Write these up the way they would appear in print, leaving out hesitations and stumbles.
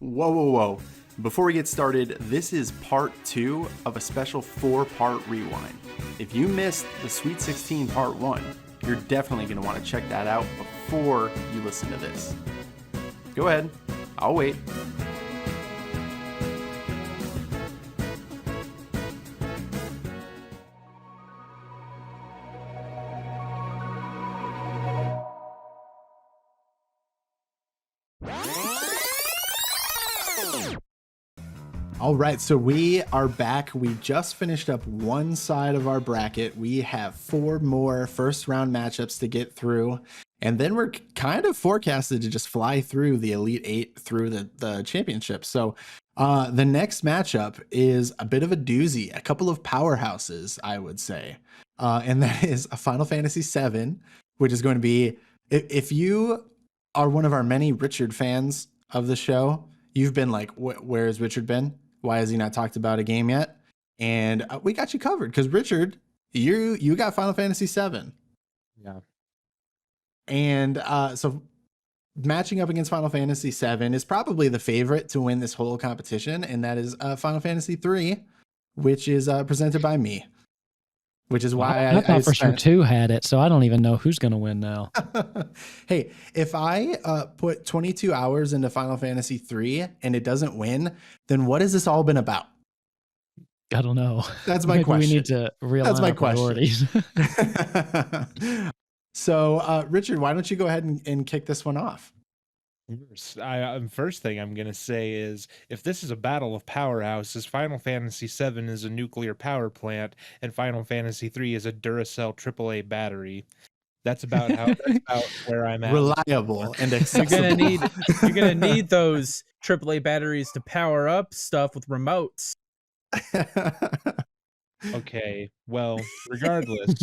Whoa, whoa, whoa. Before we get started, this is part 2 of a special 4-part rewind. If you missed the Sweet 16 part 1, you're definitely going to want to check that out before you listen to this. Go ahead, I'll wait. All right, so we are back. We just finished up one side of our bracket. We have 4 more first round matchups to get through. And then we're kind of forecasted to just fly through the Elite 8 through the championship. So the next matchup is a bit of a doozy, a couple of powerhouses, I would say. And that is a Final Fantasy VII, which is going to be, if you are one of our many Richard fans of the show, you've been like, where has Richard been? Why has he not talked about a game yet? And we got you covered because Richard, you got Final Fantasy VII. Yeah. And so matching up against Final Fantasy VII is probably the favorite to win this whole competition. And that is Final Fantasy III, which is presented by me. Which is why I thought for sure 2 had it, so I don't even know who's going to win now. Hey, if I put 22 hours into Final Fantasy III and it doesn't win, then what has this all been about? I don't know. That's my Maybe question. We need to realign our priorities. So, Richard, why don't you go ahead and kick this one off? First thing I'm going to say is, if this is a battle of powerhouses, Final Fantasy VII is a nuclear power plant, and Final Fantasy III is a Duracell AAA battery. That's about where I'm at. Reliable and accessible. You're gonna need those AAA batteries to power up stuff with remotes. Okay, well, regardless,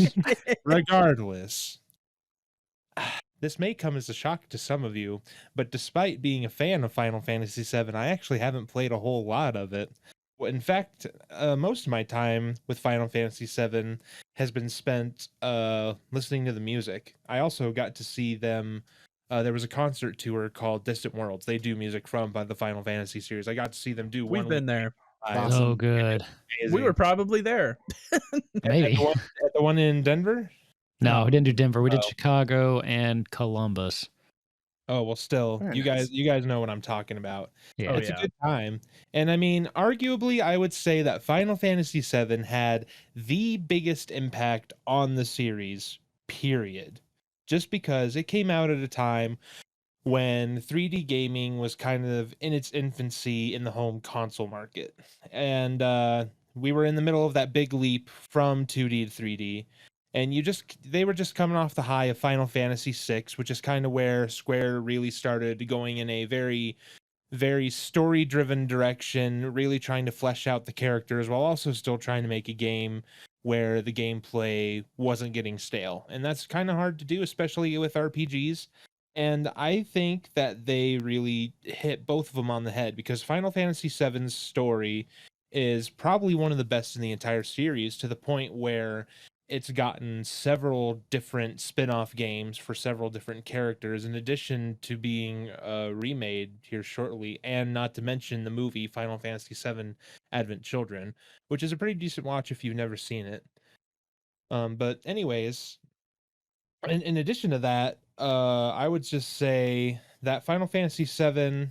this may come as a shock to some of you, but despite being a fan of Final Fantasy VII, I actually haven't played a whole lot of it. In fact, most of my time with Final Fantasy VII has been spent listening to the music. I also got to see them. There was a concert tour called Distant Worlds. They do music from the Final Fantasy series. I got to see them do one. We've been there. Awesome. Oh, good. We were probably there. Maybe. At the one in Denver? No, we didn't do Denver. We did Chicago and Columbus. Oh, well, still, Very you nice. guys know what I'm talking about. Yeah. It's a good time. And I mean, arguably, I would say that Final Fantasy VII had the biggest impact on the series, period. Just because it came out at a time when 3D gaming was kind of in its infancy in the home console market. And we were in the middle of that big leap from 2D to 3D. And they were just coming off the high of Final Fantasy VI, which is kind of where Square really started going in a very, very story-driven direction, really trying to flesh out the characters while also still trying to make a game where the gameplay wasn't getting stale. And that's kind of hard to do, especially with RPGs. And I think that they really hit both of them on the head, because Final Fantasy VII's story is probably one of the best in the entire series, to the point where it's gotten several different spin-off games for several different characters, in addition to being remade here shortly, and not to mention the movie Final Fantasy VII Advent Children, which is a pretty decent watch if you've never seen it. But anyways, in addition to that, I would just say that Final Fantasy VII,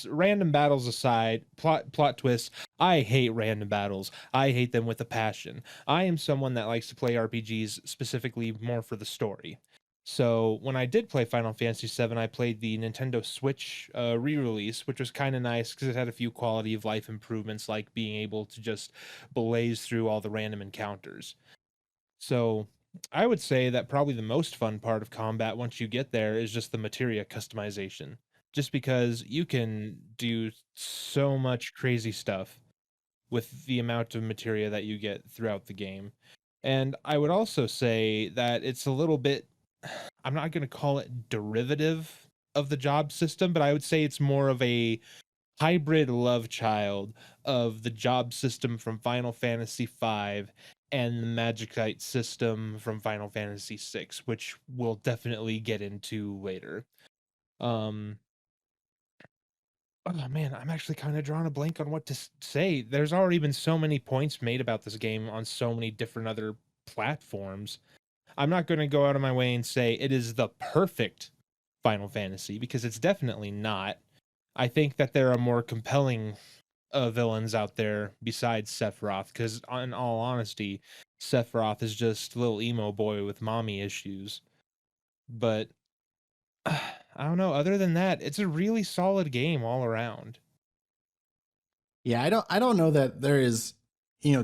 random battles aside, plot twists, I hate random battles. I hate them with a passion. I am someone that likes to play RPGs specifically more for the story. So when I did play Final Fantasy VII, I played the Nintendo Switch re-release, which was kind of nice because it had a few quality of life improvements, like being able to just blaze through all the random encounters. So I would say that probably the most fun part of combat once you get there is just the materia customization. Just because you can do so much crazy stuff with the amount of materia that you get throughout the game. And I would also say that it's a little bit, I'm not going to call it derivative of the job system, but I would say it's more of a hybrid love child of the job system from Final Fantasy V and the Magicite system from Final Fantasy VI, which we'll definitely get into later. Oh man, I'm actually kind of drawing a blank on what to say. There's already been so many points made about this game on so many different other platforms. I'm not going to go out of my way and say it is the perfect Final Fantasy because it's definitely not. I think that there are more compelling villains out there besides Sephiroth because, in all honesty, Sephiroth is just a little emo boy with mommy issues. But I don't know. Other than that, it's a really solid game all around. Yeah, I don't know that there is,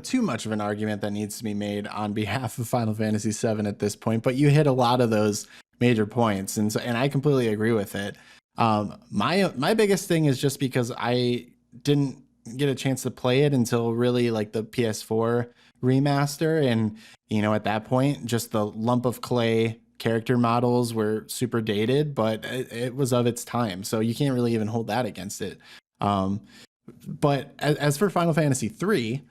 too much of an argument that needs to be made on behalf of Final Fantasy VII at this point, but you hit a lot of those major points, and I completely agree with it. My biggest thing is just because I didn't get a chance to play it until really like the PS4 remaster, and at that point, just the lump of clay character models were super dated, but it was of its time, so you can't really even hold that against it. Um, but as for Final Fantasy 3,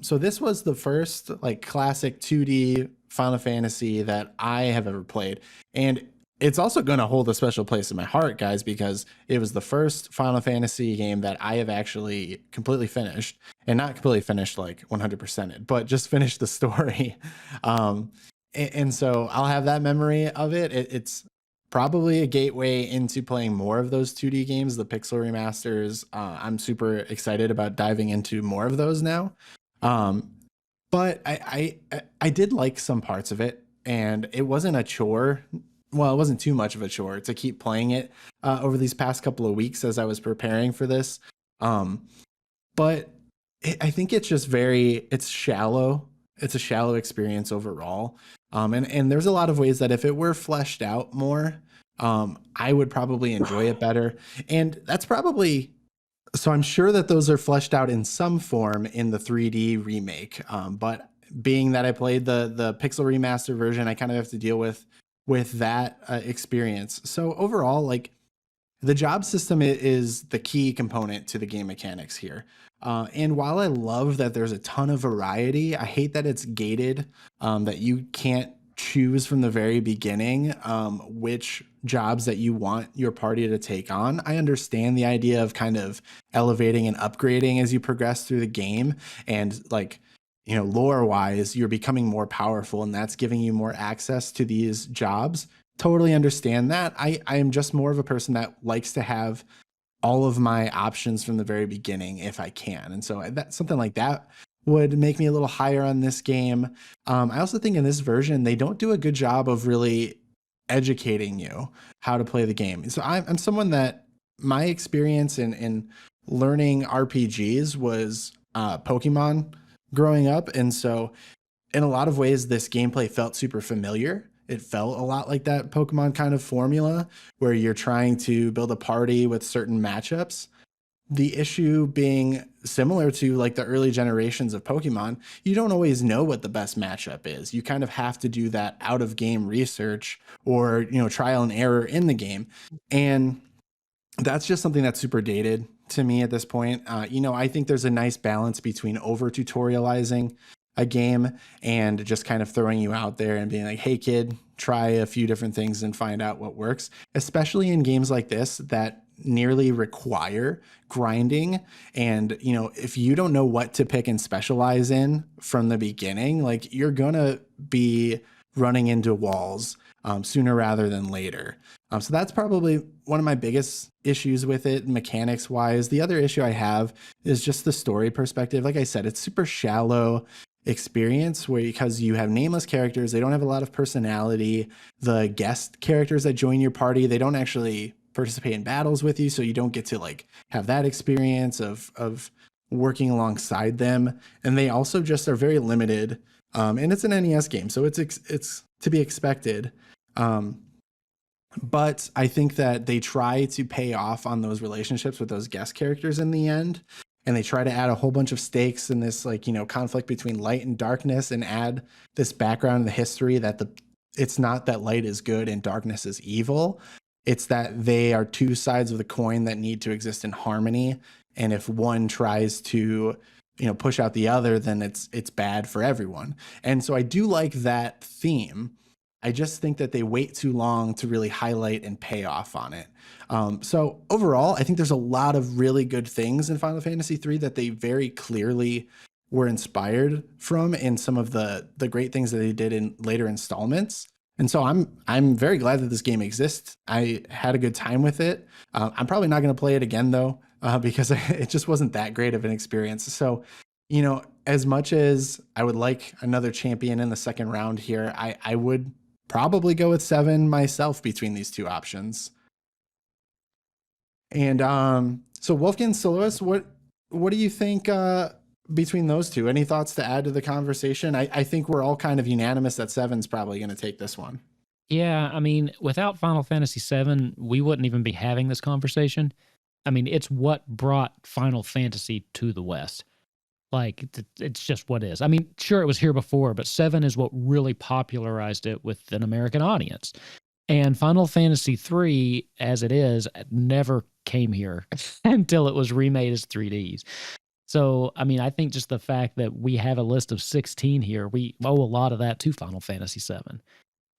so this was the first like classic 2D Final Fantasy that I have ever played, and it's also going to hold a special place in my heart, guys, because it was the first Final Fantasy game that I have actually completely finished, and not completely finished like 100%, but just finished the story. And so I'll have that memory of it. It's probably a gateway into playing more of those 2D games, the pixel remasters. I'm super excited about diving into more of those now. Um, but I did like some parts of it, and it wasn't a chore. Well, it wasn't too much of a chore to keep playing it over these past couple of weeks as I was preparing for this. But I think it's just it's shallow. It's a shallow experience overall. And there's a lot of ways that if it were fleshed out more, I would probably enjoy it better. And that's probably, so I'm sure that those are fleshed out in some form in the 3D remake. But being that I played the pixel remaster version, I kind of have to deal with that experience. So overall, like, the job system is the key component to the game mechanics here. And while I love that there's a ton of variety, I hate that it's gated, that you can't choose from the very beginning which jobs that you want your party to take on. I understand the idea of kind of elevating and upgrading as you progress through the game, and like, lore wise, you're becoming more powerful, and that's giving you more access to these jobs. Totally understand that. I am just more of a person that likes to have all of my options from the very beginning if I can. And so that something like that would make me a little higher on this game. I also think in this version, they don't do a good job of really educating you how to play the game. So I'm someone that my experience in learning RPGs was Pokemon growing up. And so in a lot of ways, this gameplay felt super familiar. It felt a lot like that Pokemon kind of formula where you're trying to build a party with certain matchups. The issue being similar to like the early generations of Pokemon, you don't always know what the best matchup is. You kind of have to do that out of game research or, trial and error in the game. And that's just something that's super dated to me at this point. I think there's a nice balance between over tutorializing a game and just kind of throwing you out there and being like, hey kid, try a few different things and find out what works, especially in games like this that nearly require grinding. And if you don't know what to pick and specialize in from the beginning, like, you're gonna be running into walls sooner rather than later. So that's probably one of my biggest issues with it, mechanics wise. The other issue I have is just the story perspective. Like I said, it's super shallow experience where, because you have nameless characters, they don't have a lot of personality. The guest characters that join your party, they don't actually participate in battles with you, so you don't get to like have that experience of working alongside them. And they also just are very limited, and it's an NES game, so it's to be expected. But I think that they try to pay off on those relationships with those guest characters in the end, and they try to add a whole bunch of stakes in this conflict between light and darkness, and add this background in the history that it's not that light is good and darkness is evil. It's that they are two sides of the coin that need to exist in harmony, and if one tries to push out the other, then it's bad for everyone. And so I do like that theme. I just think that they wait too long to really highlight and pay off on it. So overall, I think there's a lot of really good things in Final Fantasy III that they very clearly were inspired from in some of the great things that they did in later installments. And so I'm very glad that this game exists. I had a good time with it. I'm probably not going to play it again though, because it just wasn't that great of an experience. So, you know, as much as I would like another champion in the second round here, I would probably go with 7 myself between these two options. And so Wolfkinz, Solois, what do you think between those two? Any thoughts to add to the conversation? I think we're all kind of unanimous that 7's probably going to take this one. Yeah, I mean, without Final Fantasy VII, we wouldn't even be having this conversation. I mean, it's what brought Final Fantasy to the West. Like, it's just what is. I mean, sure, it was here before, but 7 is what really popularized it with an American audience. And Final Fantasy III, as it is, never came here until it was remade as 3Ds. So, I mean, I think just the fact that we have a list of 16 here, we owe a lot of that to Final Fantasy VII.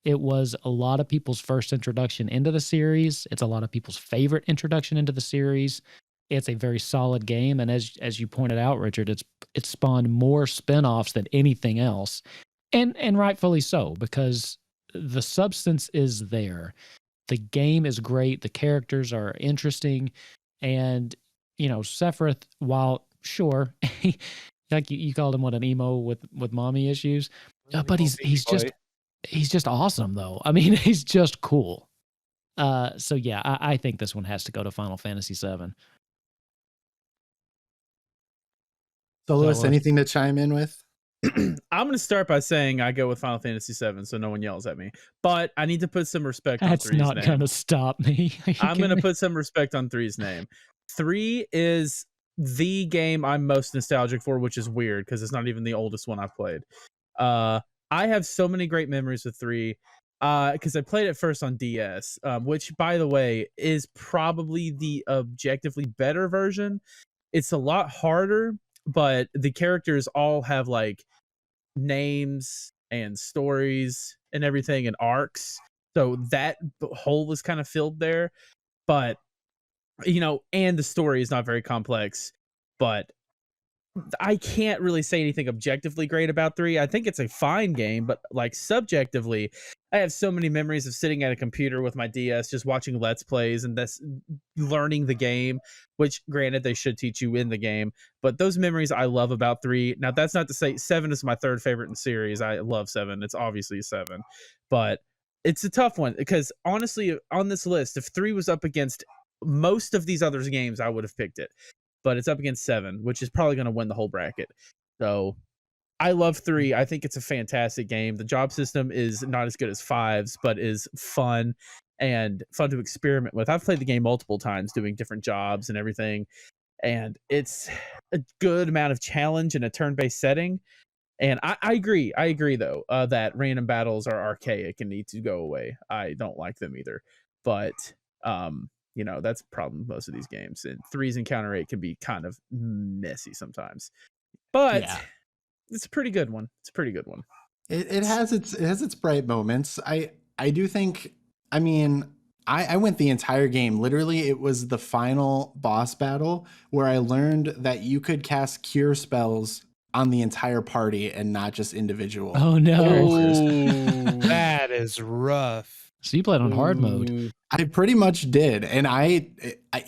It was a lot of people's first introduction into the series. It's a lot of people's favorite introduction into the series. It's a very solid game, and as you pointed out, Richard, it's spawned more spin-offs than anything else, and rightfully so, because the substance is there. The game is great. The characters are interesting, and you know, Sephiroth, while sure, like you called him, what, an emo with mommy issues, but he's just awesome though. I mean, he's just cool. So yeah, I think this one has to go to Final Fantasy VII. Solois, anything to chime in with? I'm going to start by saying I go with Final Fantasy VII, so no one yells at me. But I need to put some respect on 3's name. That's not going to stop me. I'm going to put some respect on 3's name. 3 is the game I'm most nostalgic for, which is weird because it's not even the oldest one I've played. I have so many great memories with 3 because I played it first on DS, which, by the way, is probably the objectively better version. It's a lot harder, but the characters all have like names and stories and everything and arcs. So that hole is kind of filled there. But, you know, and the story is not very complex. But I can't really say anything objectively great about 3. I think it's a fine game, but like subjectively, I have so many memories of sitting at a computer with my DS, just watching Let's Plays and this learning the game, which granted they should teach you in the game, but those memories I love about 3. Now that's not to say 7 is my third favorite in the series. I love 7. It's obviously 7, but it's a tough one because honestly, on this list, if 3 was up against most of these other games, I would have picked it. But it's up against 7, which is probably going to win the whole bracket. So I love 3. I think it's a fantastic game. The job system is not as good as 5's, but is fun and fun to experiment with. I've played the game multiple times doing different jobs and everything, and it's a good amount of challenge in a turn-based setting. And I agree. I agree, though, that random battles are archaic and need to go away. I don't like them either. But you know, that's a problem with most of these games. And 3's Encounter 8 can be kind of messy sometimes. But yeah, it's a pretty good one. It's a pretty good one. It has its bright moments. I do think, I mean, I went the entire game. Literally, it was the final boss battle where I learned that you could cast cure spells on the entire party and not just individual. Oh no. That is rough. So you played on hard mode. I pretty much did. And I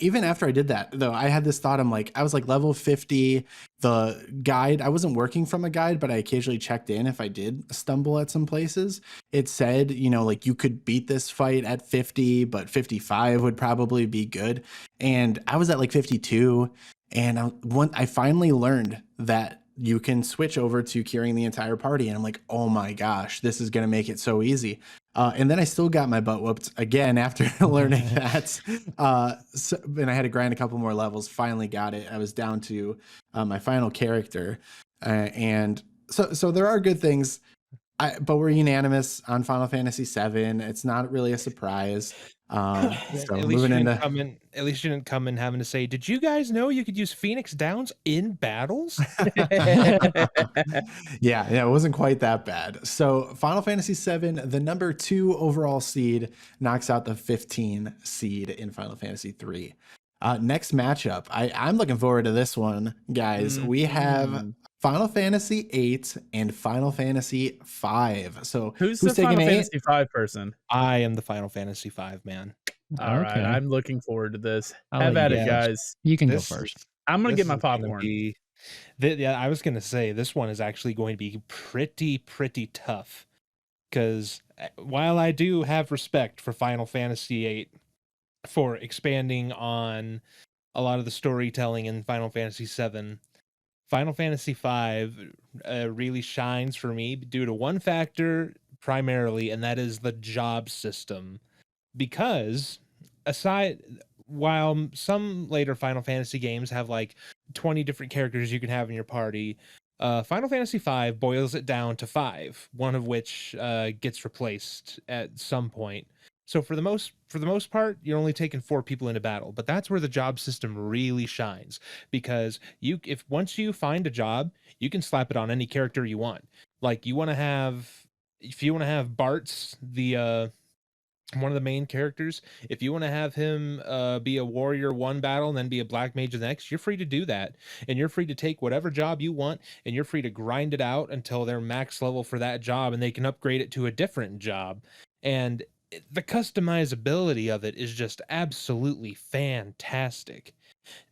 even after I did that, though, I had this thought. I was like level 50. The guide, I wasn't working from a guide, but I occasionally checked in if I did stumble at some places. It said, you know, like you could beat this fight at 50, but 55 would probably be good. And I was at like 52. And I finally learned that you can switch over to curing the entire party. And I'm like, oh my gosh, this is going to make it so easy. And then I still got my butt whooped again after learning that. And I had to grind a couple more levels, finally got it. I was down to my final character. And so there are good things. but we're unanimous on Final Fantasy VII. It's not really a surprise. So At least moving you didn't into come in. At least you didn't come in having to say, "Did you guys know you could use Phoenix Downs in battles?" yeah, it wasn't quite that bad. So Final Fantasy VII, the number 2 overall seed, knocks out the 15 seed in Final Fantasy III. Next matchup, I'm looking forward to this one, guys. We have Final Fantasy VIII and Final Fantasy V. So Who's the taking Final 8? Fantasy V person? I am the Final Fantasy V man. All right, Okay. I'm looking forward to this. I'll Have let at you it, go. guys. You can go This first. is- I'm gonna this get my is gonna popcorn. yeah, I was gonna say this one is actually going to be pretty tough, because while I do have respect for Final Fantasy VIII for expanding on a lot of the storytelling in Final Fantasy VII, Final Fantasy V really shines for me due to one factor primarily, and that is the job system. Because while some later Final Fantasy games have like 20 different characters you can have in your party, Final Fantasy V boils it down to 5, one of which gets replaced at some point. So for the most part, you're only taking 4 people into battle, but that's where the job system really shines, because if once you find a job, you can slap it on any character you want. Like if you want to have Bart's the one of the main characters, if you want to have him be a warrior one battle and then be a black mage the next, you're free to do that, and you're free to take whatever job you want, and you're free to grind it out until they're max level for that job, and they can upgrade it to a different job. And the customizability of it is just absolutely fantastic.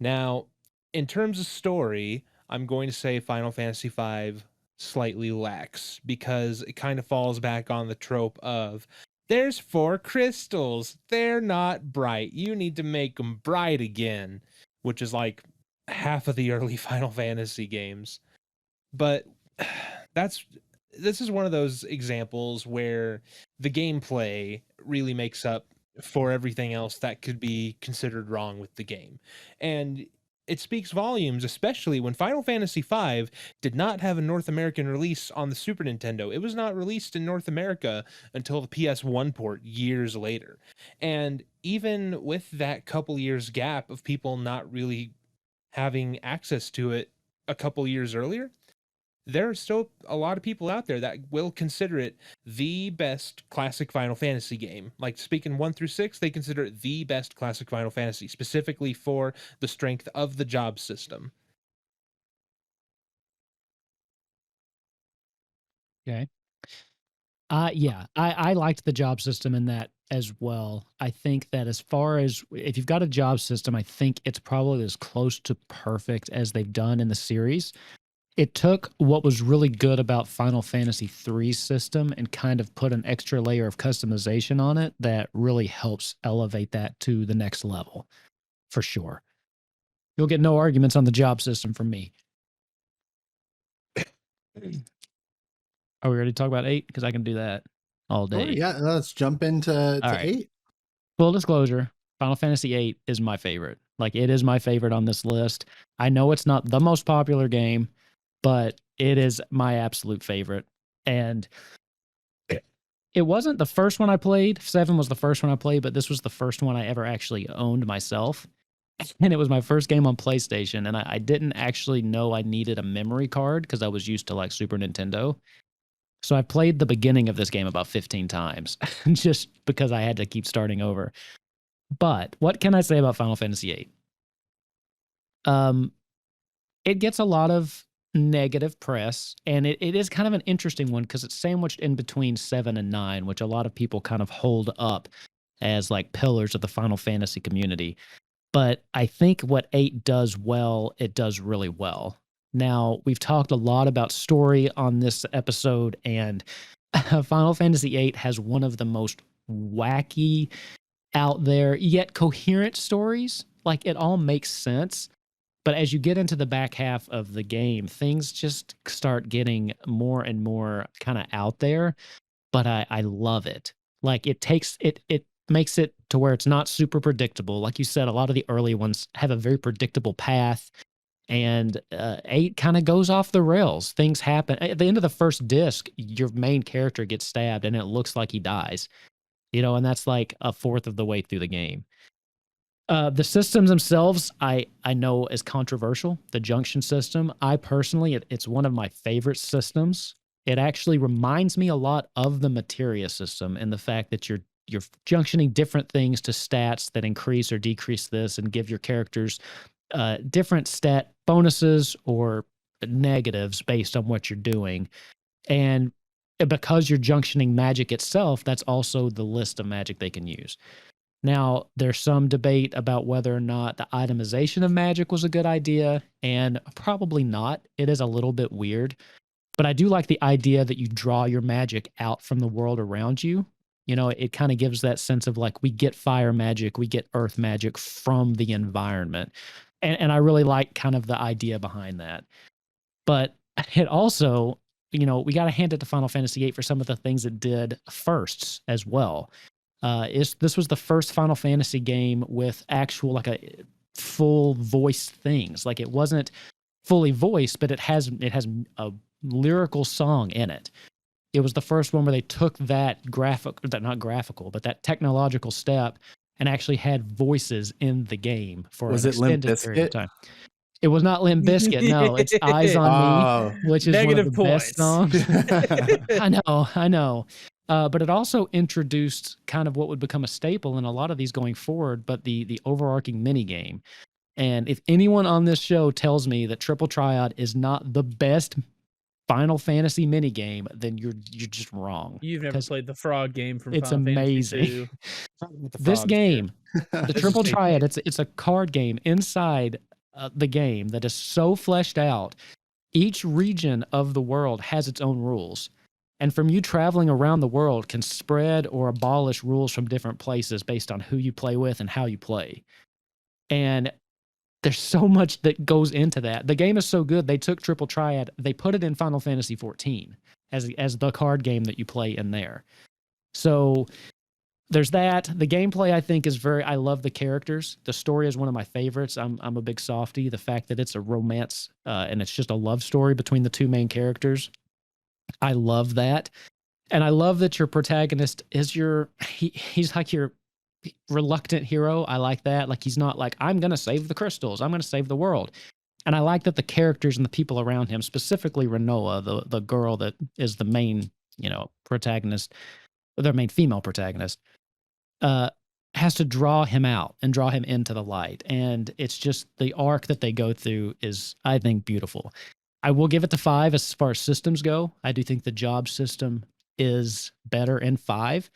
Now, in terms of story, I'm going to say Final Fantasy V slightly lacks, because it kind of falls back on the trope of, there's 4 crystals, they're not bright, you need to make them bright again, which is like half of the early Final Fantasy games. But this is one of those examples where the gameplay really makes up for everything else that could be considered wrong with the game. And it speaks volumes, especially when Final Fantasy V did not have a North American release on the Super Nintendo. It was not released in North America until the PS1 port years later. And even with that couple years gap of people not really having access to it a couple years earlier, there are still a lot of people out there that will consider it the best classic Final Fantasy game. Like, speaking 1 through 6, they consider it the best classic Final Fantasy, specifically for the strength of the job system. Okay. Yeah, I liked the job system in that as well. I think that as far as if you've got a job system, I think it's probably as close to perfect as they've done in the series. It took what was really good about Final Fantasy III's system and kind of put an extra layer of customization on it that really helps elevate that to the next level, for sure. You'll get no arguments on the job system from me. Are we ready to talk about 8? Because I can do that all day. Sure, yeah, let's jump into right. 8. Full disclosure, Final Fantasy VIII is my favorite. Like, it is my favorite on this list. I know it's not the most popular game, but it is my absolute favorite. And it wasn't the first one I played. 7 was the first one I played, but this was the first one I ever actually owned myself. And it was my first game on PlayStation. And I didn't actually know I needed a memory card because I was used to like Super Nintendo. So I played the beginning of this game about 15 times just because I had to keep starting over. But what can I say about Final Fantasy VIII? It gets a lot of negative press, and it is kind of an interesting one because it's sandwiched in between 7 and 9, which a lot of people kind of hold up as like pillars of the Final Fantasy community. But I think what 8 does well, it does really well. Now, we've talked a lot about story on this episode, and Final Fantasy VIII has one of the most wacky, out there, yet coherent stories. Like, it all makes sense. But as you get into the back half of the game, things just start getting more and more kind of out there. But I love it. Like, it makes it to where it's not super predictable. Like you said, a lot of the early ones have a very predictable path. And 8 kind of goes off the rails. Things happen. At the end of the first disc, your main character gets stabbed and it looks like he dies. And that's like a fourth of the way through the game. The systems themselves, I know is controversial. The junction system, I personally, it's one of my favorite systems. It actually reminds me a lot of the materia system in the fact that you're junctioning different things to stats that increase or decrease this and give your characters different stat bonuses or negatives based on what you're doing. And because you're junctioning magic itself, that's also the list of magic they can use. Now, there's some debate about whether or not the itemization of magic was a good idea, and probably not. It is a little bit weird. But I do like the idea that you draw your magic out from the world around you. It kind of gives that sense of like, we get fire magic, we get earth magic from the environment. And I really like kind of the idea behind that. But it also, we got to hand it to Final Fantasy VIII for some of the things it did firsts as well. This was the first Final Fantasy game with actual, like, a full voice things. Like, it wasn't fully voiced, but it has a lyrical song in it. It was the first one where they took that but that technological step and actually had voices in the game for an extended period of time. It was not Limp Bizkit. No, it's Eyes on Me, which is negative one of the best songs. I know. But it also introduced kind of what would become a staple in a lot of these going forward, but the overarching mini game. And if anyone on this show tells me that Triple Triad is not the best Final Fantasy mini game, then you're just wrong. You've never played the frog game from it's Final amazing. Fantasy II. This game, the Triple Triad, it's a card game inside the game that is so fleshed out. Each region of the world has its own rules. And from you traveling around the world can spread or abolish rules from different places based on who you play with and how you play. And there's so much that goes into that. The game is so good, they took Triple Triad, they put it in Final Fantasy XIV as the card game that you play in there. So there's that. The gameplay, I think, I love the characters. The story is one of my favorites. I'm a big softie. The fact that it's a romance and it's just a love story between the two main characters, I love that. And I love that your protagonist is he's like your reluctant hero. I like that. Like, he's not like, I'm going to save the crystals, I'm going to save the world. And I like that the characters and the people around him, specifically Renoa, the girl that is the main, protagonist, their main female protagonist, has to draw him out and draw him into the light. And it's just the arc that they go through is, I think, beautiful. I will give it to 5 as far as systems go. I do think the job system is better in 5.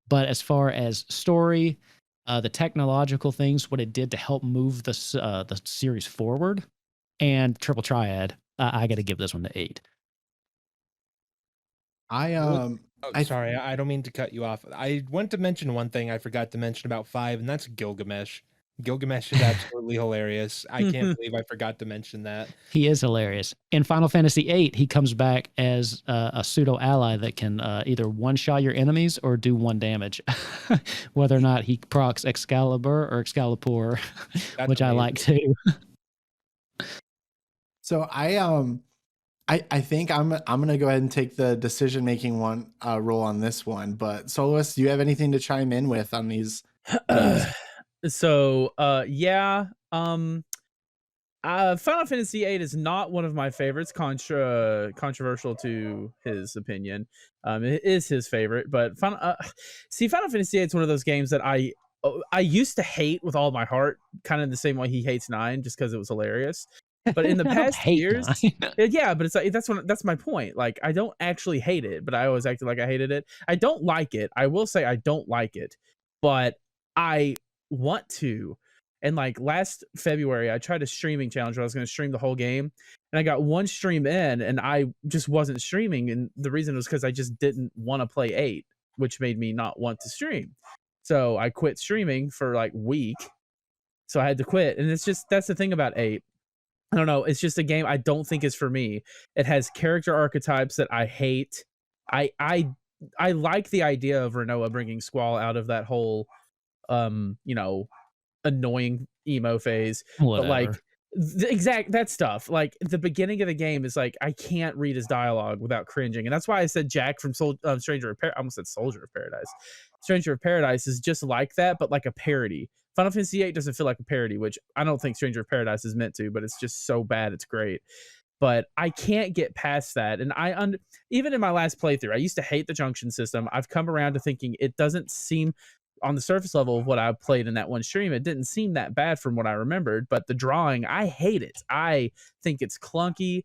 But as far as story, the technological things, what it did to help move the series forward, and Triple Triad, I got to give this one to 8. Sorry, I don't mean to cut you off. I want to mention one thing I forgot to mention about 5, and that's Gilgamesh. Gilgamesh is absolutely hilarious. I can't believe I forgot to mention that. He is hilarious. In Final Fantasy VIII, he comes back as a pseudo ally that can either one-shot your enemies or do 1 damage, whether or not he procs Excalibur or Excalibur, which amazing. I like too. So I think I'm gonna go ahead and take the decision-making role on this one. But Solois, do you have anything to chime in with on these? So, Final Fantasy VIII is not one of my favorites, controversial to his opinion. It is his favorite, but Final Fantasy VIII is one of those games that I used to hate with all my heart, kind of the same way he hates 9, just because it was hilarious. But in the past years, yeah, but it's like, that's my point. Like, I don't actually hate it, but I always acted like I hated it. I don't like it. I will say I don't like it, but I want to. And like last February, I tried a streaming challenge where I was going to stream the whole game, and I got 1 stream in and I just wasn't streaming. And the reason was because I just didn't want to play 8, which made me not want to stream. So I quit streaming for like a week. So I had to quit. And that's the thing about 8. I don't know. It's just a game I don't think is for me. It has character archetypes that I hate. I like the idea of Renoa bringing Squall out of that whole, annoying emo phase. Whatever. But like, that stuff. Like the beginning of the game is like I can't read his dialogue without cringing, and that's why I said Jack from Stranger of I almost said Soldier of Paradise. Stranger of Paradise is just like that, but like a parody. Final Fantasy VIII doesn't feel like a parody, which I don't think Stranger of Paradise is meant to, but it's just so bad it's great. But I can't get past that, and even in my last playthrough, I used to hate the junction system. I've come around to thinking it doesn't seem, on the surface level of what I played in that one stream, it didn't seem that bad from what I remembered, but the drawing, I hate it. I think it's clunky.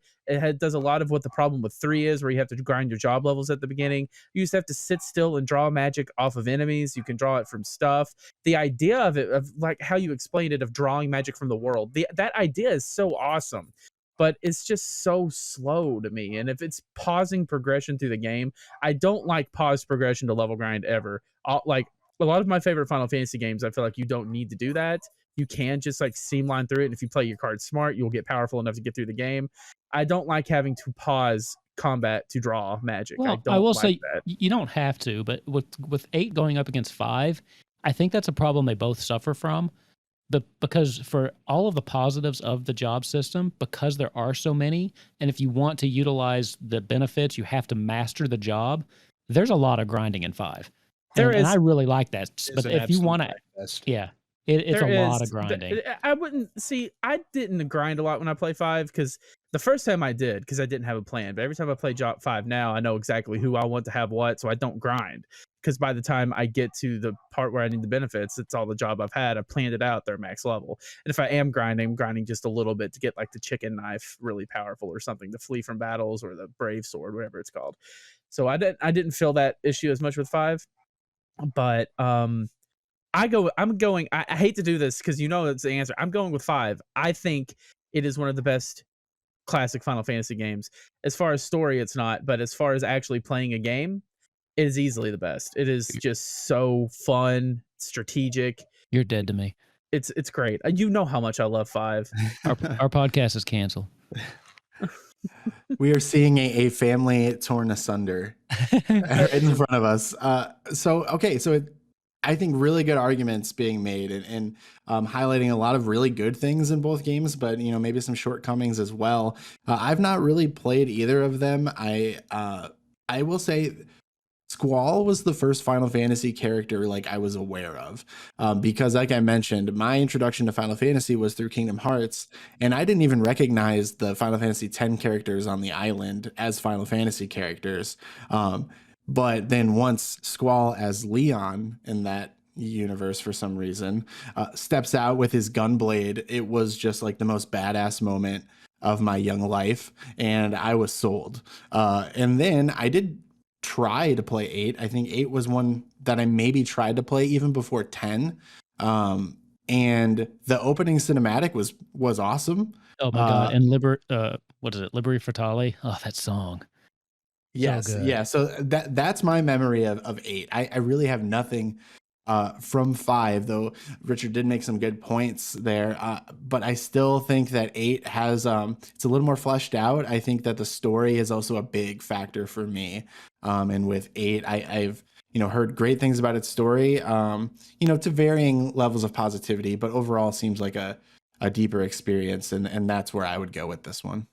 Does a lot of what the problem with 3 is, where you have to grind your job levels at the beginning. You just have to sit still and draw magic off of enemies. You can draw it from stuff. The idea of it, of like how you explained it, of drawing magic from the world, that idea is so awesome. But it's just so slow to me. And if it's pausing progression through the game, I don't like pause progression to level grind ever. Like a lot of my favorite Final Fantasy games, I feel like you don't need to do that. You can just like streamline through it. And if you play your cards smart, you'll get powerful enough to get through the game. I don't like having to pause combat to draw magic. Well, I will say that. You don't have to, but with 8 going up against 5, I think that's a problem they both suffer from. Because for all of the positives of the job system, because there are so many, and if you want to utilize the benefits, you have to master the job. There's a lot of grinding in 5. And I really like that. But if you want to, yeah, it's a lot of grinding. I didn't grind a lot when I play 5, because the first time I did, because I didn't have a plan. But every time I play job 5 now, I know exactly who I want to have what, so I don't grind. Because by the time I get to the part where I need the benefits, it's all the job I've had. I've planned it out. They're max level. And if I am grinding, I'm grinding just a little bit to get like the chicken knife really powerful or something to flee from battles, or the brave sword, whatever it's called. So I didn't feel that issue as much with 5. But I hate to do this because it's the answer. I'm going with 5. I think it is one of the best classic Final Fantasy games. As far as story, it's not, but as far as actually playing a game, it is easily the best. It is just so fun, strategic. You're dead to me. It's great. You know how much I love 5. Our podcast is canceled. We are seeing a family torn asunder right in front of us. So I think really good arguments being made and highlighting a lot of really good things in both games, but maybe some shortcomings as well. I've not really played either of them. I will say Squall was the first Final Fantasy character like I was aware of, because like I mentioned, my introduction to Final Fantasy was through Kingdom Hearts, and I didn't even recognize the Final Fantasy X characters on the island as Final Fantasy characters. But then once Squall as Leon in that universe for some reason steps out with his gunblade, it was just like the most badass moment of my young life, and I was sold. And then I did try to play 8. I think 8 was one that I maybe tried to play even before 10. And the opening cinematic was awesome. Oh my god! And what is it? Liberi Fatale. Oh, that song. Yes, so yeah. So that's my memory of 8. I really have nothing from 5, though Richard did make some good points there. But I still think that 8 has it's a little more fleshed out. I think that the story is also a big factor for me. And with 8, I've heard great things about its story, to varying levels of positivity, but overall seems like a deeper experience, and that's where I would go with this one.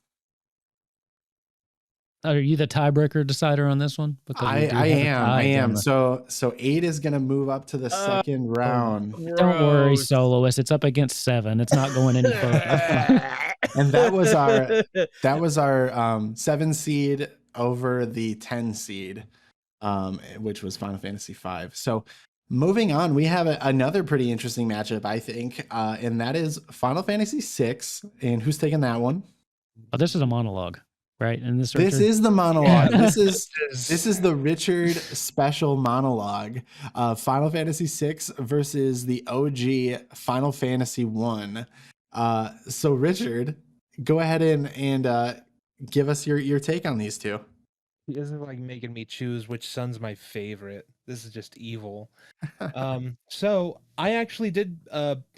Are you the tiebreaker decider on this one? Because I am. So 8 is going to move up to the second round. Don't worry, Soloist. It's up against 7. It's not going any further. And that was our 7 seed over the 10 seed, which was Final Fantasy V. So moving on, we have another pretty interesting matchup, I think, and that is Final Fantasy VI. And who's taking that one? Oh, this is a monologue. Right, and this is the monologue. This is the Richard special monologue. Final Fantasy VI versus the OG Final Fantasy I. So Richard, go ahead and give us your take on these two. You guys are like making me choose which son's my favorite. This is just evil. So I actually did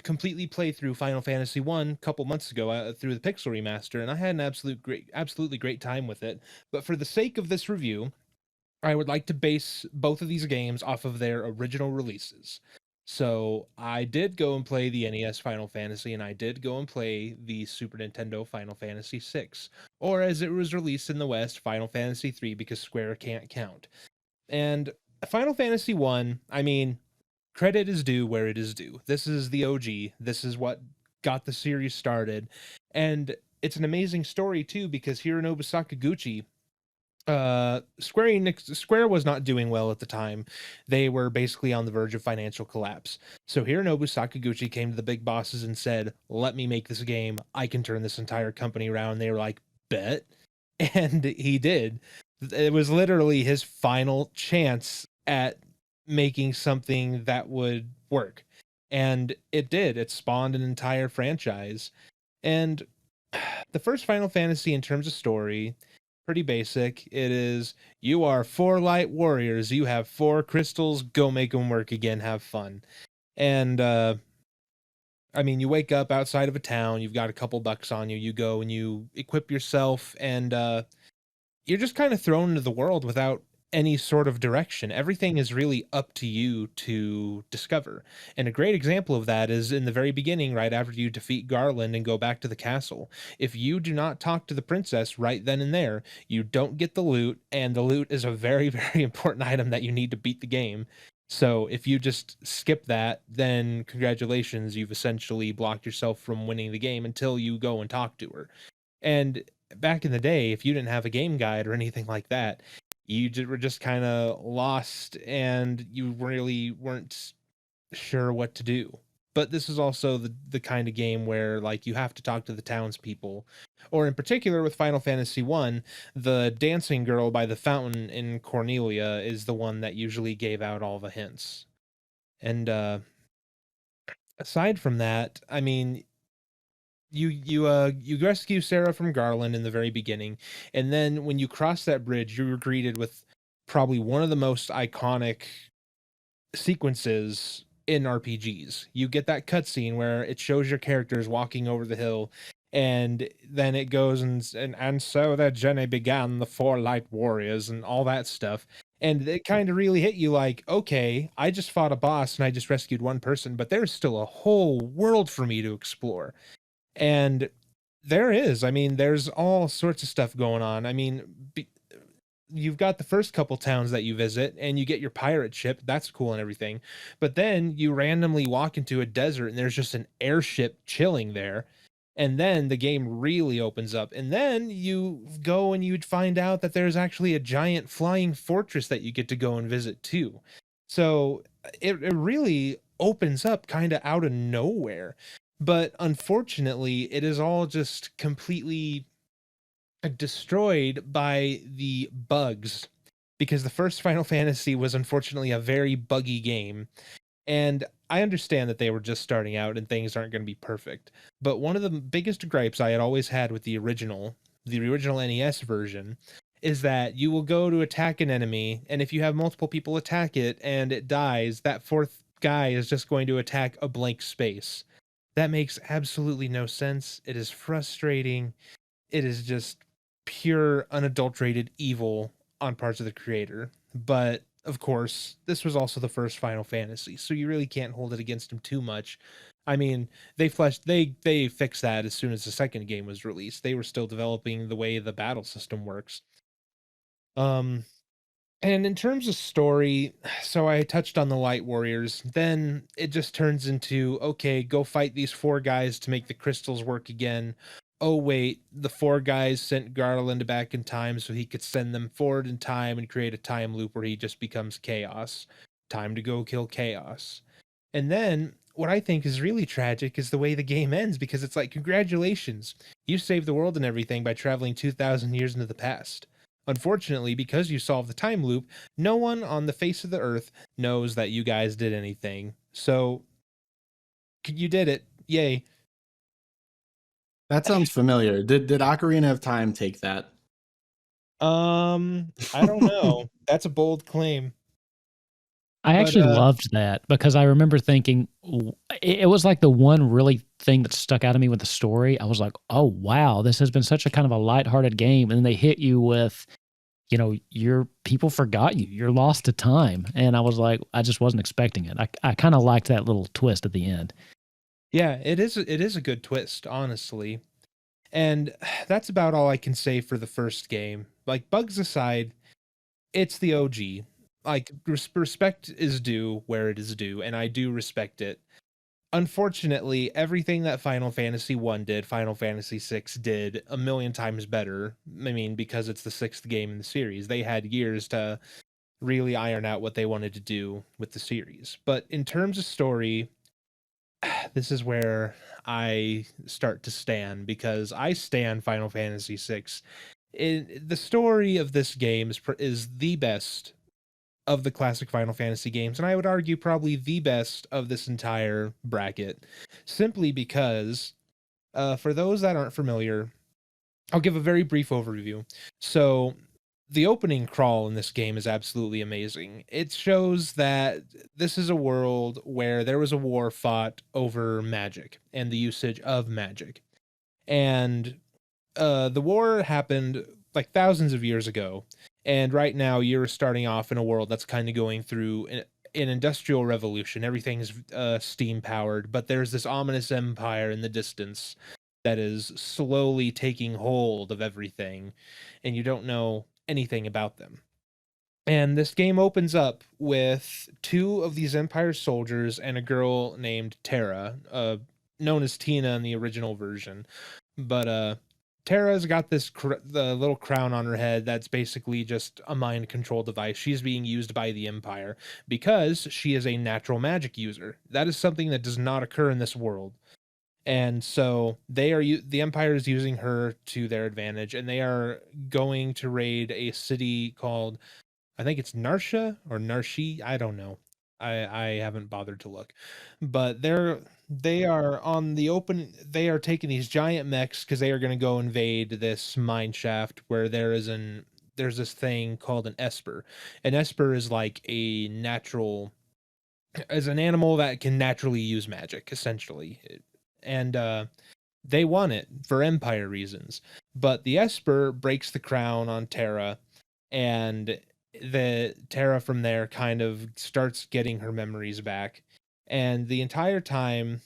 completely play through Final Fantasy I a couple months ago through the Pixel Remaster, and I had an absolutely great time with it. But for the sake of this review, I would like to base both of these games off of their original releases. So I did go and play the NES Final Fantasy, and I did go and play the Super Nintendo Final Fantasy VI, or as it was released in the West, Final Fantasy III, because Square can't count. And Final Fantasy One, I mean, credit is due where it is due. This is the OG. This is what got the series started, and it's an amazing story too, because Hironobu Sakaguchi, Square was not doing well at the time. They were basically on the verge of financial collapse. So Hironobu Sakaguchi came to the big bosses and said, "Let me make this game. I can turn this entire company around." And they were like, "Bet." And he did. It was literally his final chance at making something that would work. And it did. It spawned an entire franchise. And the first Final Fantasy, in terms of story, pretty basic. It is, you are 4 light warriors, you have 4 crystals, go make them work again, have fun. And I mean, you wake up outside of a town, you've got a couple bucks on you, you go and you equip yourself, and you're just kind of thrown into the world without any sort of direction. Everything is really up to you to discover. And a great example of that is in the very beginning, right after you defeat Garland and go back to the castle. If you do not talk to the princess right then and there, you don't get the loot, and the loot is a very, very important item that you need to beat the game. So if you just skip that, then congratulations, you've essentially blocked yourself from winning the game until you go and talk to her. And back in the day, if you didn't have a game guide or anything like that, you were just kind of lost, and you really weren't sure what to do. But this is also the kind of game where, like, you have to talk to the townspeople, or in particular with Final Fantasy One, the dancing girl by the fountain in Cornelia is the one that usually gave out all the hints. And aside from that, I mean, you rescue Sarah from Garland in the very beginning, and then when you cross that bridge, you were greeted with probably one of the most iconic sequences in RPGs. You get that cutscene where it shows your characters walking over the hill, and then it goes and so that journey began, the 4 light warriors and all that stuff. And it kind of really hit you like, okay, I just fought a boss and I just rescued one person, but there's still a whole world for me to explore. And there is. I mean, there's all sorts of stuff going on. I mean, you've got the first couple towns that you visit, and you get your pirate ship. That's cool and everything. But then you randomly walk into a desert, and there's just an airship chilling there. And then the game really opens up. And then you go and you'd find out that there's actually a giant flying fortress that you get to go and visit too. So it really opens up kind of out of nowhere. But unfortunately, it is all just completely destroyed by the bugs, because the first Final Fantasy was unfortunately a very buggy game. And I understand that they were just starting out and things aren't going to be perfect. But one of the biggest gripes I had always had with the original NES version, is that you will go to attack an enemy, and if you have multiple people attack it and it dies, that 4th guy is just going to attack a blank space. That makes absolutely no sense. It is frustrating. It is just pure, unadulterated evil on parts of the creator. But, of course, this was also the first Final Fantasy, so you really can't hold it against him too much. I mean, they fixed that as soon as the second game was released. They were still developing the way the battle system works. And in terms of story, so I touched on the Light Warriors, then it just turns into, okay, go fight these 4 guys to make the crystals work again. Oh, wait, the 4 guys sent Garland back in time so he could send them forward in time and create a time loop where he just becomes Chaos. Time to go kill Chaos. And then what I think is really tragic is the way the game ends, because it's like, congratulations, you saved the world and everything by traveling 2,000 years into the past. Unfortunately, because you solved the time loop, no one on the face of the earth knows that you guys did anything. So, you did it. Yay. That sounds familiar. Did Ocarina of Time take that? I don't know. That's a bold claim. I actually loved that, because I remember thinking it was like the one really thing that stuck out to me with the story. I was like, oh, wow, this has been such a kind of a lighthearted game. And then they hit you with, your people forgot you. You're lost to time. And I was like, I just wasn't expecting it. I kind of liked that little twist at the end. Yeah, it is a good twist, honestly. And that's about all I can say for the first game. Like, bugs aside, it's the OG. Like, respect is due where it is due, and I do respect it. Unfortunately, everything that Final Fantasy 1 did, Final Fantasy 6 did a million times better. I mean, because it's the sixth game in the series. They had years to really iron out what they wanted to do with the series. But in terms of story, this is where I start to stand, because I stand Final Fantasy VI. The story of this game is the best of the classic Final Fantasy games, and I would argue probably the best of this entire bracket, simply because, for those that aren't familiar, I'll give a very brief overview. So, the opening crawl in this game is absolutely amazing. It shows that this is a world where there was a war fought over magic and the usage of magic. And the war happened like thousands of years ago. And right now you're starting off in a world that's kind of going through an industrial revolution. Everything's steam powered, but there's this ominous empire in the distance that is slowly taking hold of everything, and you don't know anything about them. And this game opens up with two of these Empire soldiers and a girl named Terra, known as Tina in the original version. But Terra's got this the little crown on her head that's basically just a mind control device. She's being used by the Empire because she is a natural magic user. That is something that does not occur in this world. And so the Empire is using her to their advantage, and they are going to raid a city called, I think it's Narsha or Narshi. I don't know. I haven't bothered to look, but they are on the open. They are taking these giant mechs because they are going to go invade this mine shaft where there's this thing called an Esper. An Esper is like an animal that can naturally use magic, essentially. And they want it for Empire reasons. But the Esper breaks the crown on Terra, and the Terra from there kind of starts getting her memories back. And the entire time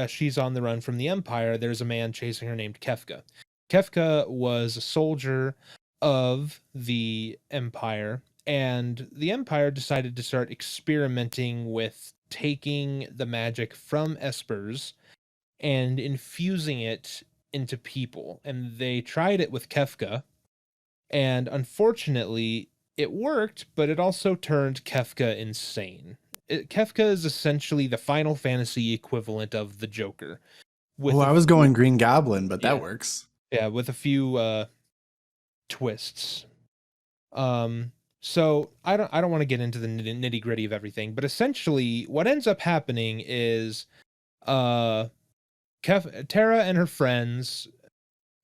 she's on the run from the Empire, there's a man chasing her named Kefka. Kefka was a soldier of the Empire, and the Empire decided to start experimenting with taking the magic from Espers and infusing it into people. And they tried it with Kefka, and unfortunately it worked, but it also turned Kefka insane. Kefka is essentially the Final Fantasy equivalent of the Joker. I was going Green Goblin, but Yeah. that works. Yeah, with a few twists. So I don't want to get into the nitty gritty of everything, but essentially what ends up happening is Terra and her friends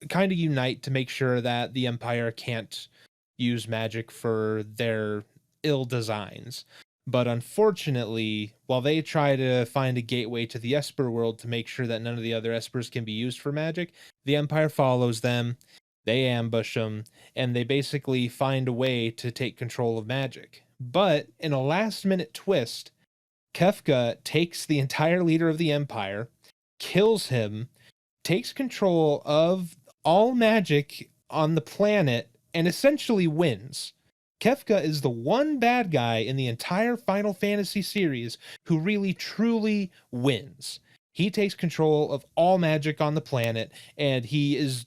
kind of unite to make sure that the Empire can't use magic for their ill designs. But unfortunately, while they try to find a gateway to the Esper world to make sure that none of the other Espers can be used for magic, the Empire follows them, they ambush them, and they basically find a way to take control of magic. But in a last-minute twist, Kefka takes the entire leader of the Empire, kills him, takes control of all magic on the planet, and essentially wins. Kefka is the one bad guy in the entire Final Fantasy series who really truly wins. He takes control of all magic on the planet, and he's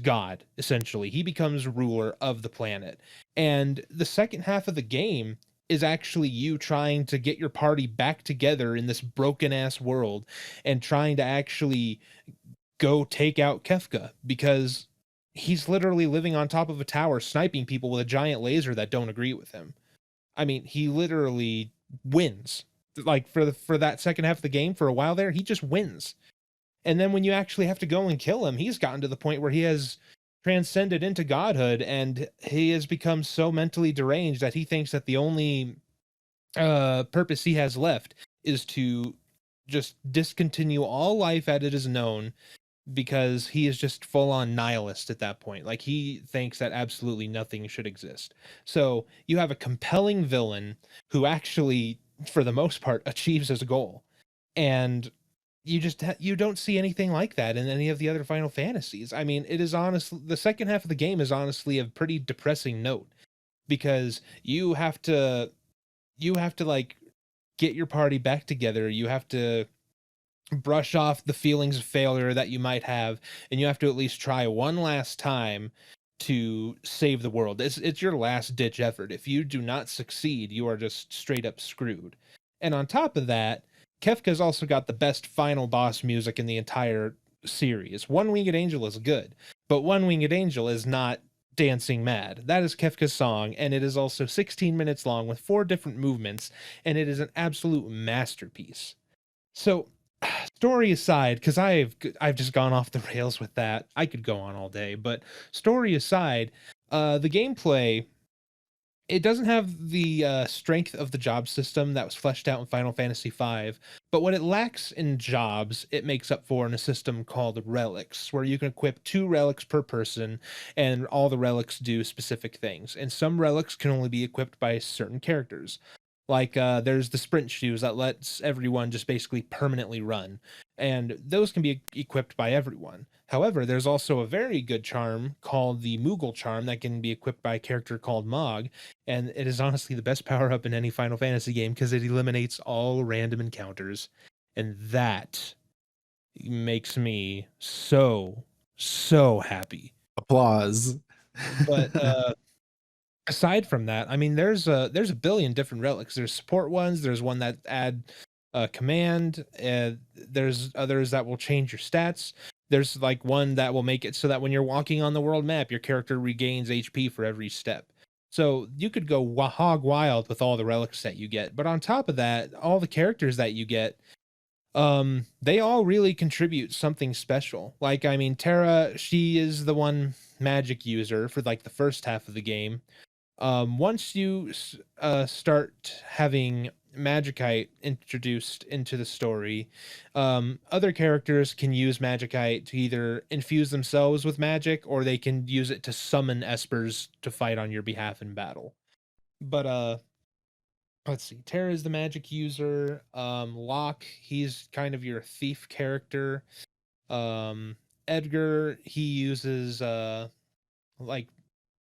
God, essentially. He becomes ruler of the planet. And the second half of the game is actually you trying to get your party back together in this broken ass world and trying to actually go take out Kefka, because he's literally living on top of a tower sniping people with a giant laser that don't agree with him. I mean, he literally wins. Like for that second half of the game, for a while there, he just wins. And then when you actually have to go and kill him, he's gotten to the point where he has transcended into godhood, and he has become so mentally deranged that he thinks that the only purpose he has left is to just discontinue all life as it is known, because he is just full on nihilist at that point. Like he thinks that absolutely nothing should exist. So you have a compelling villain who actually, for the most part, achieves his goal. And you don't see anything like that in any of the other Final Fantasies. I mean, it is honestly, the second half of the game is honestly a pretty depressing note, because you have to like get your party back together. You have to brush off the feelings of failure that you might have, and you have to at least try one last time to save the world. It's your last ditch effort. If you do not succeed, you are just straight up screwed. And on top of that, Kefka's also got the best final boss music in the entire series. One Winged Angel is good, but One Winged Angel is not Dancing Mad. That is Kefka's song, and it is also 16 minutes long with 4 different movements, and it is an absolute masterpiece. So, story aside, because I've just gone off the rails with that. I could go on all day, but story aside, the gameplay, it doesn't have the strength of the job system that was fleshed out in Final Fantasy V, but what it lacks in jobs, it makes up for in a system called relics, where you can equip 2 relics per person, and all the relics do specific things. And some relics can only be equipped by certain characters. Like there's the sprint shoes that lets everyone just basically permanently run, and those can be equipped by everyone. However, there's also a very good charm called the Moogle charm that can be equipped by a character called Mog, and it is honestly the best power up in any Final Fantasy game because it eliminates all random encounters, and that makes me so happy. Applause. But aside from that, I mean, there's a billion different relics. There's support ones. There's one that add command. There's others that will change your stats. There's like one that will make it so that when you're walking on the world map, your character regains HP for every step. So you could go hog wild with all the relics that you get. But on top of that, all the characters that you get, they all really contribute something special. Like, I mean, Terra, she is the one magic user for like the first half of the game. Once you start having Magicite introduced into the story, other characters can use Magicite to either infuse themselves with magic, or they can use it to summon espers to fight on your behalf in battle. But let's see, Terra is the magic user. Locke, he's kind of your thief character. Edgar, he uses like,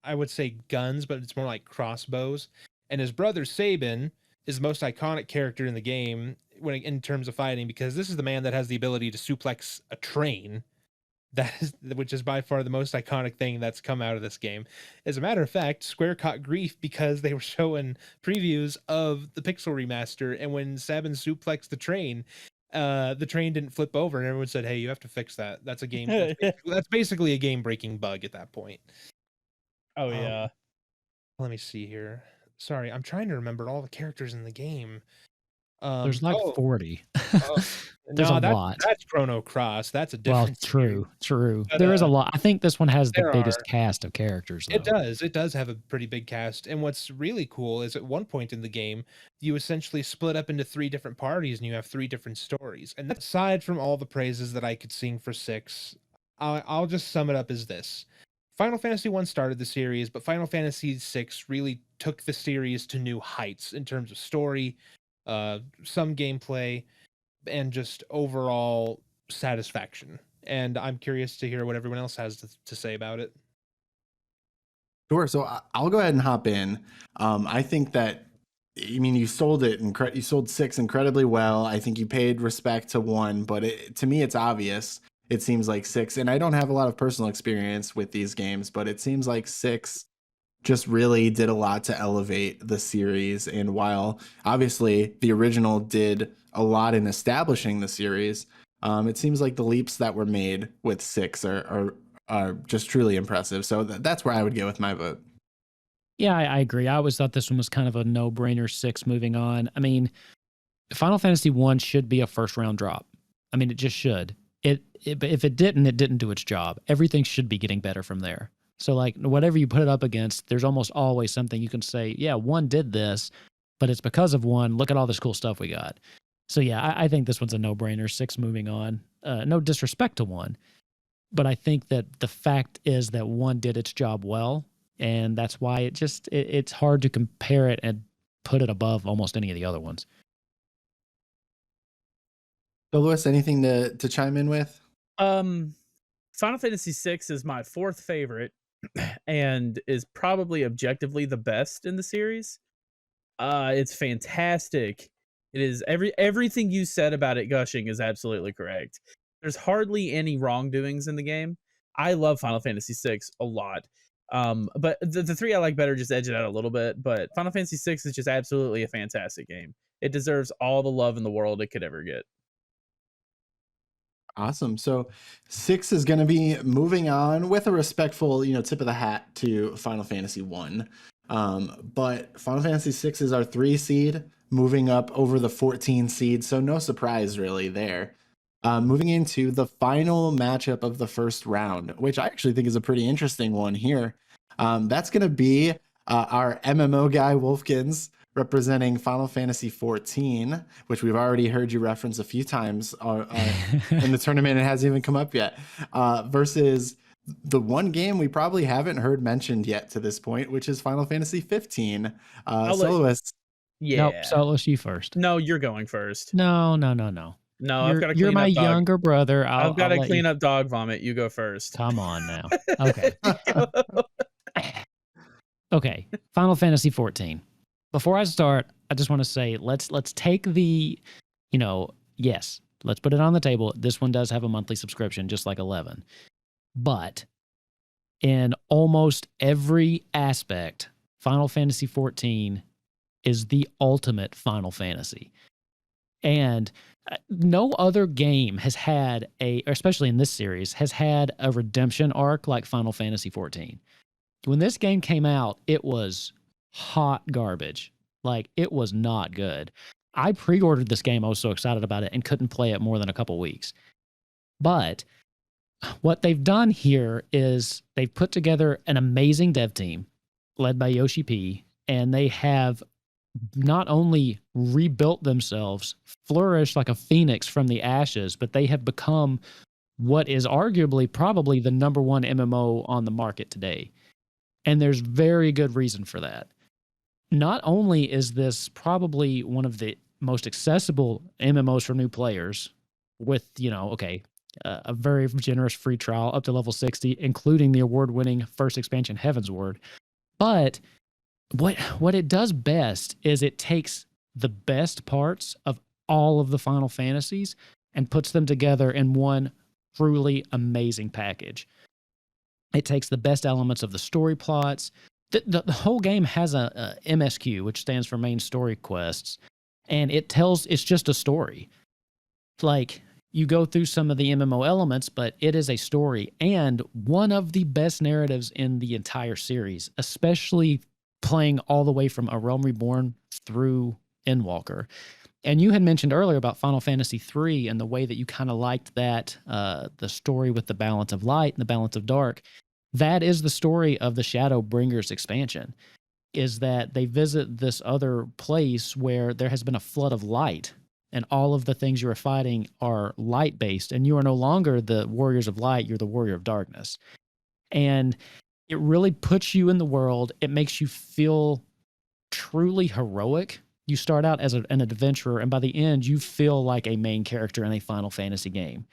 I would say guns, but it's more like crossbows. And his brother Sabin is the most iconic character in the game in terms of fighting, because this is the man that has the ability to suplex a train. Which is by far the most iconic thing that's come out of this game. As a matter of fact, Square caught grief because they were showing previews of the Pixel remaster, and when Sabin suplexed the train didn't flip over, and everyone said, "Hey, you have to fix that. That's a game. That's basically a game-breaking bug at that point." Oh yeah. Let me see here. Sorry, I'm trying to remember all the characters in the game. There's like 40. There's No, a lot. That's Chrono Cross. That's a Well, different. true. But, there is a lot. I think this one has the there biggest are. cast of characters, though. It does have a pretty big cast. And what's really cool is at one point in the game, you essentially split up into 3 different parties and you have 3 different stories. And aside from all the praises that I could sing for 6, I'll just sum it up as this. Final Fantasy 1 started the series, but Final Fantasy 6 really took the series to new heights in terms of story, some gameplay, and just overall satisfaction. And I'm curious to hear what everyone else has to say about it. Sure. So I'll go ahead and hop in. I think that, I mean, you sold it, you sold 6 incredibly well. I think you paid respect to 1, but to me, it's obvious. It seems like 6, and I don't have a lot of personal experience with these games, but it seems like 6 just really did a lot to elevate the series. And while obviously the original did a lot in establishing the series, it seems like the leaps that were made with 6 are just truly impressive. So that's where I would go with my vote. Yeah, I agree. I always thought this one was kind of a no-brainer. 6 moving on. I mean, Final Fantasy 1 should be a first-round drop. I mean, it just should. But if it didn't do its job. Everything should be getting better from there. So, like, whatever you put it up against, there's almost always something you can say, yeah, 1 did this, but it's because of 1. Look at all this cool stuff we got. So, yeah, I think this one's a no-brainer. 6 moving on. No disrespect to 1. But I think that the fact is that one did its job well, and that's why it's hard to compare it and put it above almost any of the other ones. So, Lewis, anything to chime in with? Final Fantasy VI is my fourth favorite and is probably objectively the best in the series. It's fantastic. It is everything you said about it gushing is absolutely correct. There's hardly any wrongdoings in the game. I love Final Fantasy VI a lot. But the three I like better just edge it out a little bit. But Final Fantasy VI is just absolutely a fantastic game. It deserves all the love in the world it could ever get. Awesome. So 6 is going to be moving on with a respectful, tip of the hat to Final Fantasy 1. But Final Fantasy 6 is our 3 seed, moving up over the 14 seed. So no surprise really there. Moving into the final matchup of the first round, which I actually think is a pretty interesting one here. That's going to be our MMO guy, Wolfkinz, representing Final Fantasy XIV, which we've already heard you reference a few times in the tournament. It hasn't even come up yet, versus the one game we probably haven't heard mentioned yet to this point, which is Final Fantasy 15. Soloist. Yeah. Nope, Soloist, you first. No, you're going first. No. No, I've got to clean You're my up dog. younger brother. I've got to clean up dog vomit. You go first. Come on now. Okay. Okay. Final Fantasy 14. Before I start, I just want to say let's take the, yes, let's put it on the table. This one does have a monthly subscription, just like 11. But in almost every aspect, Final Fantasy 14 is the ultimate Final Fantasy. And no other game has had especially in this series, has had a redemption arc like Final Fantasy 14. When this game came out, it was hot garbage. Like, it was not good. I pre-ordered this game. I was so excited about it and couldn't play it more than a couple weeks. But what they've done here is they've put together an amazing dev team led by Yoshi P, and they have not only rebuilt themselves, flourished like a phoenix from the ashes, but they have become what is arguably probably the number one MMO on the market today. And there's very good reason for that. Not only is this probably one of the most accessible MMOs for new players with, a very generous free trial up to level 60, including the award-winning first expansion Heavensward. But what it does best is it takes the best parts of all of the Final Fantasies and puts them together in one truly amazing package. It takes the best elements of the story plots. The whole game has a MSQ, which stands for main story quests, and it's just a story. Like, you go through some of the MMO elements, but it is a story and one of the best narratives in the entire series, especially playing all the way from A Realm Reborn through Endwalker. And you had mentioned earlier about Final Fantasy III and the way that you kind of liked that, the story with the balance of light and the balance of dark. That is the story of the Shadowbringers expansion, is that they visit this other place where there has been a flood of light, and all of the things you are fighting are light-based, and you are no longer the warriors of light, you're the warrior of darkness. And it really puts you in the world. It makes you feel truly heroic. You start out as an adventurer, and by the end, you feel like a main character in a Final Fantasy game.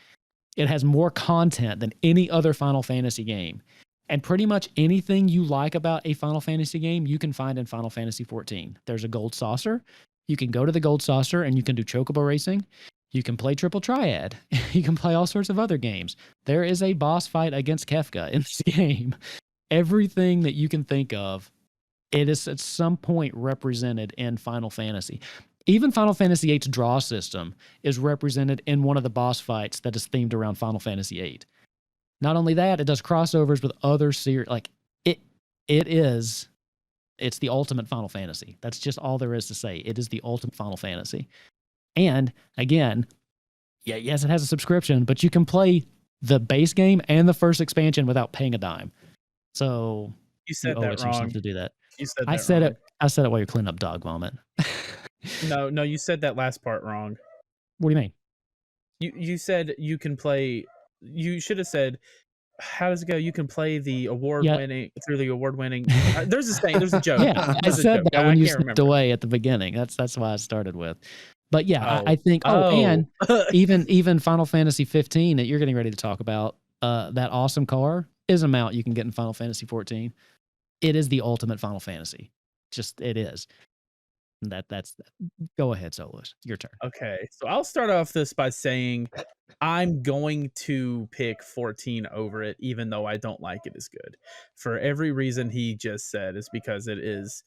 It has more content than any other Final Fantasy game. And pretty much anything you like about a Final Fantasy game, you can find in Final Fantasy XIV. There's a gold saucer. You can go to the gold saucer and you can do chocobo racing. You can play Triple Triad. You can play all sorts of other games. There is a boss fight against Kefka in this game. Everything that you can think of, it is at some point represented in Final Fantasy. Even Final Fantasy VIII's draw system is represented in one of the boss fights that is themed around Final Fantasy VIII. Not only that, it does crossovers with other series. Like, it's the ultimate Final Fantasy. That's just all there is to say. It is the ultimate Final Fantasy. And again, yes, it has a subscription, but you can play the base game and the first expansion without paying a dime. So you said that wrong. To do that. You said that I said wrong. I said it while you're cleaning up dog vomit. No, you said that last part wrong. What do you mean? You said you can play you should have said, how does it go? You can play the award-winning through the award-winning. There's a saying. There's a joke. Yeah, I There's a said joke. that when you can't stepped remember. away at the beginning. That's why I started with. But yeah, I Oh. think. Oh, and Oh. even Final Fantasy 15 that you're getting ready to talk about, that awesome car is a mount you can get in Final Fantasy 14. It is the ultimate Final Fantasy. Just it is. That's go ahead, Solois. Your turn. Okay, so I'll start off this by saying I'm going to pick 14 over it, even though I don't like it as good. For every reason he just said, is because it is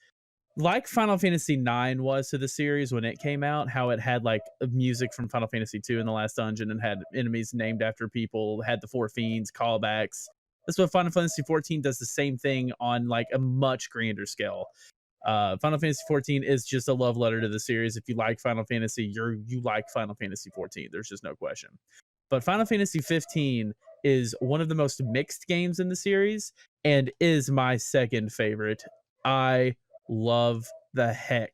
like Final Fantasy IX was to the series when it came out, how it had like music from Final Fantasy II in the last dungeon and had enemies named after people, had the four fiends, callbacks. That's what Final Fantasy 14 does, the same thing on like a much grander scale. Final Fantasy 14 is just a love letter to the series. If you like Final Fantasy, you like Final Fantasy 14. There's just no question. But Final Fantasy 15 is one of the most mixed games in the series and is my second favorite. I love the heck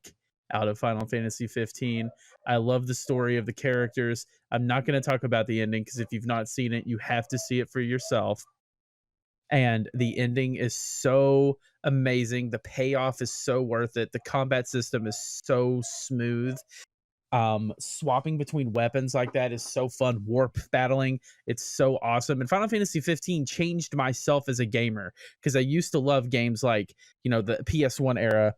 out of Final Fantasy 15. I love the story of the characters. I'm not going to talk about the ending because if you've not seen it, you have to see it for yourself. And the ending is so amazing. The payoff is so worth it. The combat system is so smooth. Swapping between weapons like that is so fun. Warp battling, it's so awesome. And Final Fantasy 15 changed myself as a gamer because I used to love games like, the PS1 era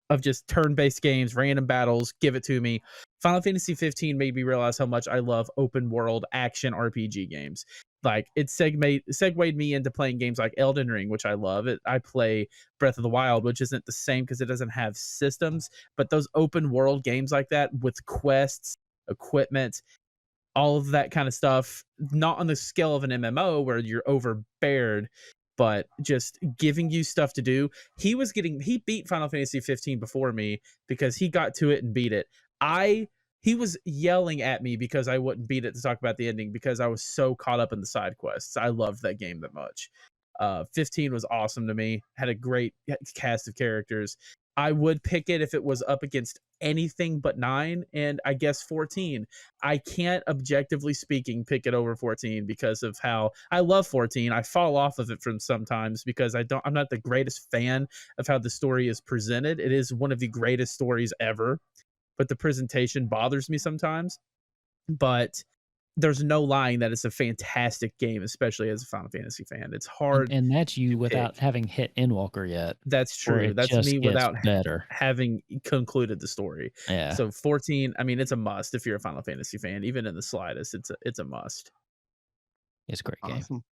of just turn-based games, random battles, give it to me. Final Fantasy 15 made me realize how much I love open world action RPG games. Like it segued me into playing games like Elden Ring, which I love. I play Breath of the Wild, which isn't the same because it doesn't have systems, but those open world games like that with quests, equipment, all of that kind of stuff, not on the scale of an MMO where you're overbeared, but just giving you stuff to do. He beat Final Fantasy 15 before me because he got to it and beat it. He was yelling at me because I wouldn't beat it to talk about the ending because I was so caught up in the side quests. I loved that game that much. 15 was awesome to me. Had a great cast of characters. I would pick it if it was up against anything but 9, and I guess 14. I can't, objectively speaking, pick it over 14 because of how I love 14. I fall off of it from sometimes because I'm not the greatest fan of how the story is presented. It is one of the greatest stories ever, but the presentation bothers me sometimes. But there's no lying that it's a fantastic game, especially as a Final Fantasy fan. It's hard. And that's you without pick. having hit Endwalker yet. That's where true. it That's just me gets without better. having concluded the story. Yeah. So 14, I mean, it's a must if you're a Final Fantasy fan, even in the slightest. It's a must. It's a great game. Awesome.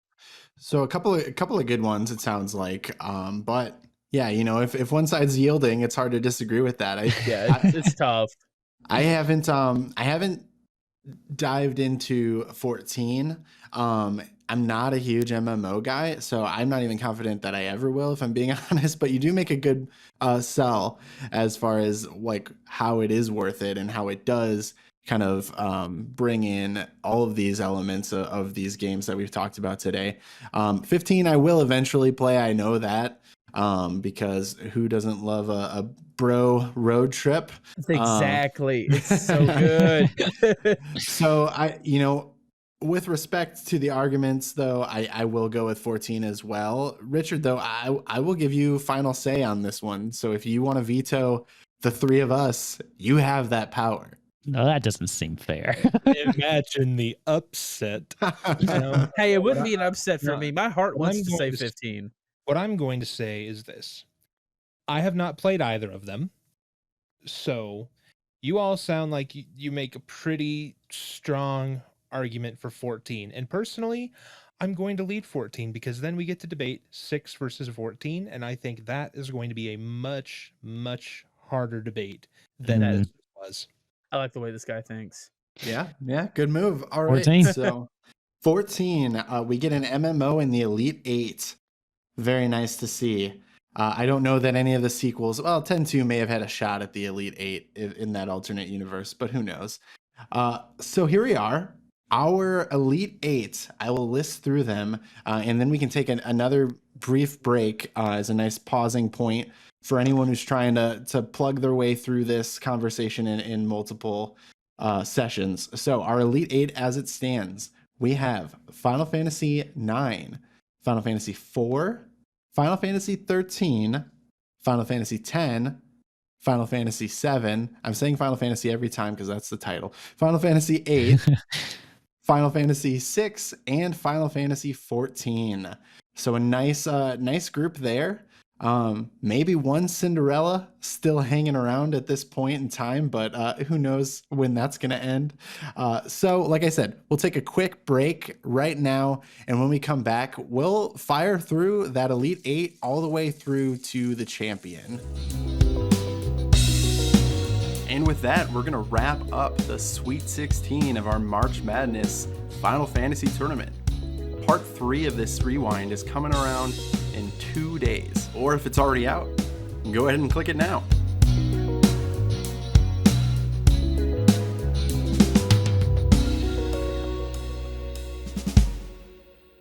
So a couple of good ones, it sounds like. But yeah, if one side's yielding, it's hard to disagree with that. It's tough. I haven't dived into 14. I'm not a huge MMO guy, so I'm not even confident that I ever will, if I'm being honest. But you do make a good sell as far as like how it is worth it and how it does kind of bring in all of these elements of these games that we've talked about today. 15, I will eventually play. I know that because who doesn't love a bro road trip? Exactly. It's so good. So with respect to the arguments, though, I will go with 14 as well. Richard, though, I will give you final say on this one. So if you want to veto the three of us, you have that power. No, that doesn't seem fair. Imagine the upset. Hey, it wouldn't be an upset for no, me. My heart what wants I'm to going say to 15. What I'm going to say is this. I have not played either of them. So you all sound like you make a pretty strong argument for 14. And personally, I'm going to lead 14 because then we get to debate 6 versus 14. And I think that is going to be a much, much harder debate than this was. I like the way this guy thinks. Yeah, good move. All right, 14. So 14, we get an MMO in the Elite 8. Very nice to see. I don't know that any of the sequels, well, 10-2 may have had a shot at the Elite 8 in that alternate universe, but who knows? So here we are, our Elite 8. I will list through them, and then we can take another brief break as a nice pausing point for anyone who's trying to plug their way through this conversation in multiple sessions. So our Elite 8 as it stands, we have Final Fantasy IX, Final Fantasy IV, Final Fantasy XIII, Final Fantasy X, Final Fantasy VII. I'm saying Final Fantasy every time because that's the title. Final Fantasy VIII, Final Fantasy VI, and Final Fantasy XIV. So a nice group there. Maybe one Cinderella still hanging around at this point in time, but who knows when that's going to end. So like I said, we'll take a quick break right now, and when we come back, we'll fire through that Elite 8 all the way through to the champion. And with that, we're going to wrap up the Sweet 16 of our March Madness Final Fantasy tournament. Part 3 of this rewind is coming around in 2 days, or if it's already out, go ahead and click it now.